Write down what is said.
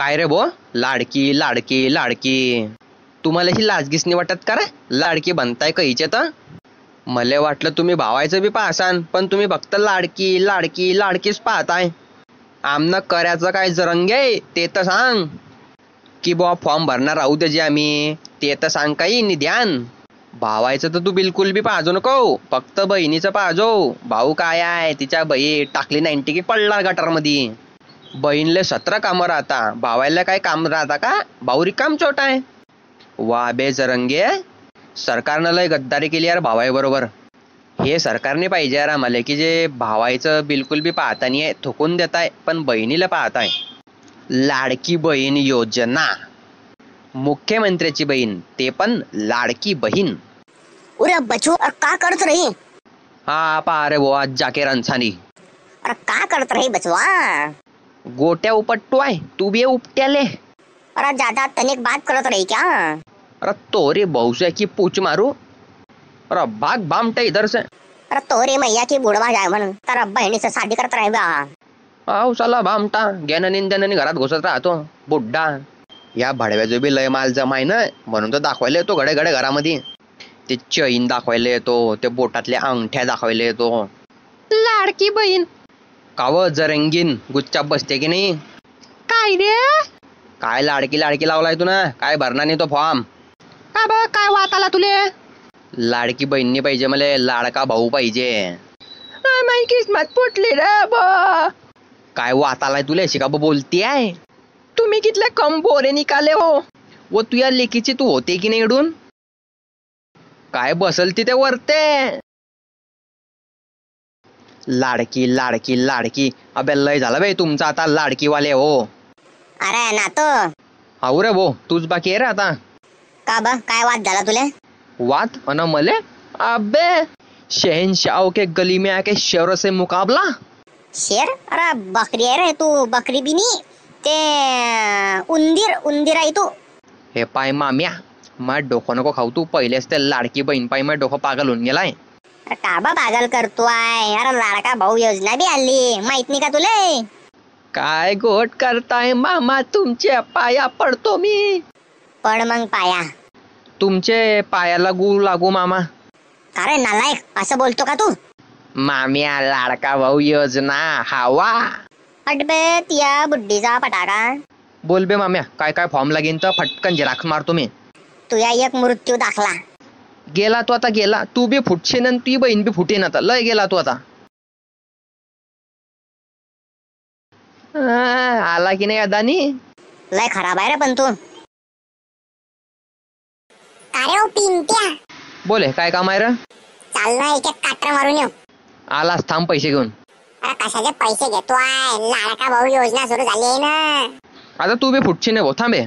काय रे बो, लाडकी लाडकी लाडकी, तुम्हाला ही लाजगीच नाही वाटत का रे? लाडकी बनताय कहीचे तर मले वाटलं तुम्ही भावायचं बी पाहसान, पण तुम्ही फक्त लाडकी लाडकी लाडकीच पाहताय. आमनं करायचं काय जरंगे ते तर सांग. की बुवा फॉर्म भरणार राहू दे जे आम्ही, ते तर सांग काही निध्यान. भावायचं तर तू बिलकुल बी पाहजो नको, फक्त बहिणीचं पाहजो. भाऊ काय आहे, तिच्या बही टाकली 90 की पडला गटारमध्ये. बहीणले 17 कामं राहता, भावायला काय काम राहता का? भाऊ रिकाम छोटा आहे. वा बे जरंगे, सरकारनं लय गद्दारी केली यार भावाई बरोबर. हे सरकारने पाहिजे यार आम्हाला की जे भावायचं बिलकुल बी पाहता नाही, थुकून देताय पण बहिणीला पाहताय. लाडकी बहीण योजना, मुख्यमंत्र्याची बहीण ते पण लाडकी बहीण. उरे बच्चू, का करत रही? हा पहा रे बुवा जाके रनसानी. अरे का करत रही बचवा? गोट्या उपटतो आहे, तू बी उपट्याले. अरे ज्यादा तनिक बात करत रही क्या? अरे तोरे बहुसे की पूछ मारू. अरे भाग बामटा इधर से. अरे तोरे मैया की बुडवा जाय म्हणून तर बहिणीचं शादी करत राही बा. आव साला भामटा ज्ञानाने घरात घुसत राहतो बुड्ढा. या भडव्याचं बी लय माल जमाय ना, म्हणून तर दाखवायला येतो घडे घडे घरामध्ये. ते चैन दाखवायला येतो, ते बोटातल्या अंगठ्या दाखवायला येतो. लाडकी बहीण काव जरंगीन गुच्चाप बसते की नाही? काय रे, काय लाडकी लाडकी लावलाय तू ना? काय भरणार नाही तो फॉर्म? का बा काय वात आला तुले? लाडकी बहीण नाही पाहिजे मला, लाडका भाऊ पाहिजे. माझी किस्मत फुटली रे बा. काय वात आलाय तुले, शिका बोलती आहे? तुम्ही कितले कम बोरे निकाले हो. व तुझ्या लेकीची तू होते की नाही इडून? काय बसल तिथे वरते. लाडकी लाडकी लाडकी, अबे लय झालं बे तुमचा आता लाडकीवाले हो. अरे ना तो हाऊ रे भो, तूच बाकी आहे रे आता. का बा काय वाद झाला तुले? वात अन मले? अबे शहनशाह के गली में आके शेरों से मुकाबला. शेर? अरे बकरी आहे रे तू, बकरी बी नाही ते उंदीर, उंदीर आहे तू. हे पाय माम्या, मग डोकं नको खाऊ तू. पहिलेच ते लाडकी बहीण पाय मग डोकं पागल होऊन गेलाय. अरे का बा पागल करतोय? अरे लाडका भाऊ योजना बी आली, माहित नाही का तुले? काय गोट करताय मामा, तुमच्या पाया पडतो मी. पड मग पाया. तुमचे पायाला गू लागू मामा. अरे नालायक, असं बोलतो का तू? माम्या लाडका भाऊ योजना हवा. अडबे तिया बुड्डीचा पटाका. बोल बे माम्या, काय काय फॉर्म लागेन तर फटकन झेराक्स मारतो मी. तुया एक मृत्यू दाखला. गेला तू आता गेला. तू बी फुटशीन आणि ती बहीण बी फुटेन आता. लय गेला तू आता. आला की नाही अदानी? लय खराब आहे रे पण तू. अरे ओ पिंट्या, बोले काय काम आहे रे? चाल ना एक एक काटर मारून येऊ. आलास, थांब पैसे घेऊन. अरे कशाचे पैसे घेतोय? लाडका भाऊ योजना सुरू झाली आहे ना. आता तू बी फुटशीन भाऊ, थांबे.